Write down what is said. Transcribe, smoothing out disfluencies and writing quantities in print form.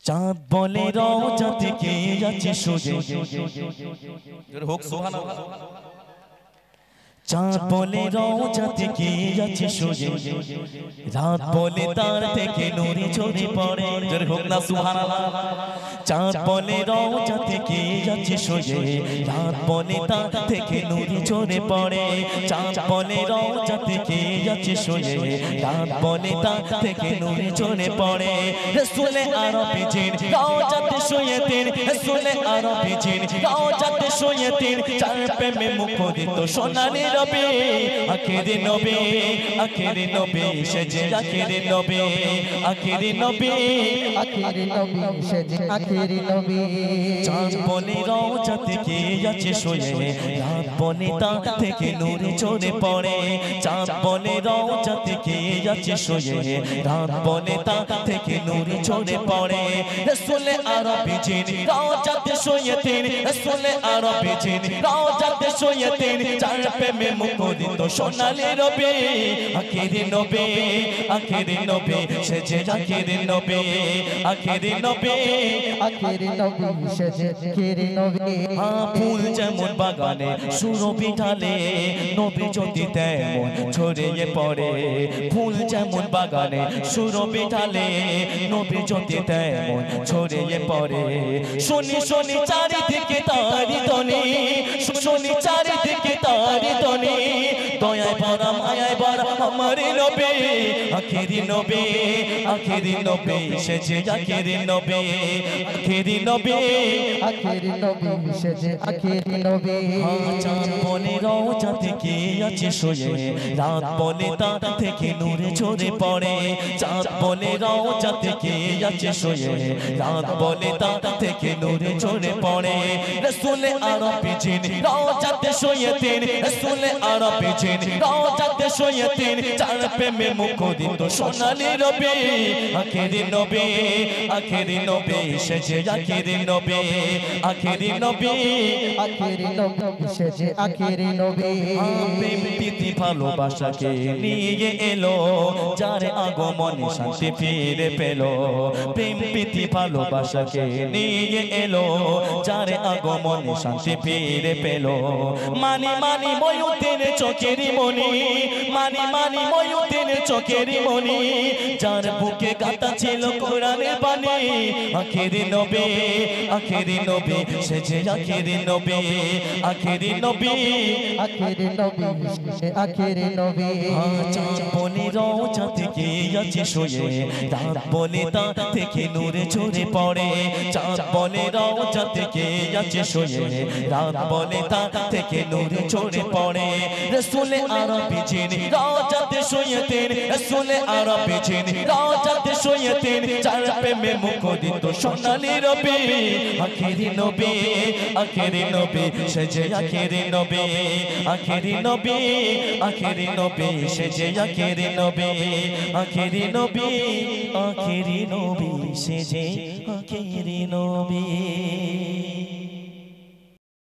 চাঁদ বলে রওজা থেকে যাচ্ছে সোজে হোক সুবহানাল্লাহ। চাঁদ বলে রওজা থেকে যাচ্ছে সোজে, রাত বলে তার থেকে নূরে ঝরে পড়ে। জোরে হোক না সুবহানাল্লাহ। চাঁদ বলে রওজা থেকে যাচ্ছে সোজে, রাত বলে তার থেকে নূরে ঝরে পড়ে। চাঁদ বলে রওজা থেকে যাচ্ছে সোজে, রাত বলে তার থেকে নূরে ঝরে পড়ে। রাসূলে আরবি জিন রওজাতে শুয়েতেন, রাসূলে আরবি জিন রওজাতে শুয়েতেন। চাঁদ প্রেমে মুখরিত সোনালি নবী, আখেরি নবী, আখেরি নবী সেজে আখেরি নবী, আখেরি নবী, আখেরি নবী সেজে আখেরি নবী। চাঁদ বলে রওজা থেকে যাচ্ছে সোজে, রাত বলে তা থেকে নূরে ঝরে পড়ে। চাঁদ বলে রওজা থেকে যাচ্ছে সোজে, রাত বলে তা থেকে নূরে ঝরে পড়ে। রাসূলে আরবি জিন রওজাতে শুয়েতেন, রাসূলে আরবি জিন রওজাতে শুয়েতেন। চাঁদ প্রেমে মুখরিত সোনালি নবী, আখেরি নবী, আখেরি নবী সেজে আখেরি নবী, আখেরি নবী, আখেরি নবী সেজে আখেরি নবী। ফুল যেমন বাগানে সুরভি ঢালে, নবী জ্যোতি তেমন ছড়িয়ে পড়ে। ফুল যেমন বাগানে সুরভি ঢালে, নবী জ্যোতি তেমন ছড়িয়ে পড়ে। শুনি শুনি চারিদিকে তারি ধ্বনি, শুনি চারিদিকে তারি ধ্বনি। দয়ায় ভরা মায়ায় ভরা আমার নবী, আখেরি নবী, আখেরি নবী সেজে আখেরি নবী, আখেরি নবী, আখেরি নবী সেজে আখেরি নবী। চাঁদ বলে রওজা থেকে আছে শুয়ে, রাত বলে তা থেকে নূরে ঝরে পড়ে। চাঁদ বলে রওজা থেকে আছে শুয়ে, রাত বলে তা থেকে নূরে ঝরে পড়ে। রাসূলে আরবি জিন রওজাতে শুয়েতেন, রাসূলে আরবি জিন রওজাতে শুয়েতেন। চাঁদ প্রেমে মুখরিত সোনালি নবী, আখেরি নবী, আখেরি নবী সেজে আখেরি নবী, আখেরি নবী, আখেরি নবী সেজে আখেরি নবী। প্রেম প্রীতি ভালোবাসাকে নিয়ে এলো, যার আগমনে শান্তি ফিরে পেল। প্রেম প্রীতি ভালোবাসাকে নিয়ে এলো, যার আগমনে শান্তি ফিরে পেল। মানি মানি ময়ূরের চোখের মনি, মানি মানি ময়ূরের চোখের মনি। যার বুকে গাঁথা ছিল কোরআনের বাণী, আখেরি নবী, আখেরি নবী সেজে আখেরি নবী, আখেরি নবী, আখেরি নবী সেজে আখেরি নবী। চাঁদ বলে রওজা থেকে আছে শুয়ে, রাত বলে তা থেকে নূরে ঝরে পড়ে। চাঁদ বলে রওজা থেকে আছে শুয়ে, রাত বলে তা থেকে নূরে ঝরে পড়ে। রাসূলে আরবি জিন রওজাতে শুয়েতেন, রাসূলে আরবি জিন রওজাতে শুয়েতেন। চাঁদ প্রেমে মুখরিত সোনালি নবী, আখেরি নবী, আখেরি নবী সেজে আখেরি নবী, আখেরি নবী, আখেরি নবী সেজে আখেরি নবী, আখেরি নবী, আখেরি নবী সেজে আখেরি নবী।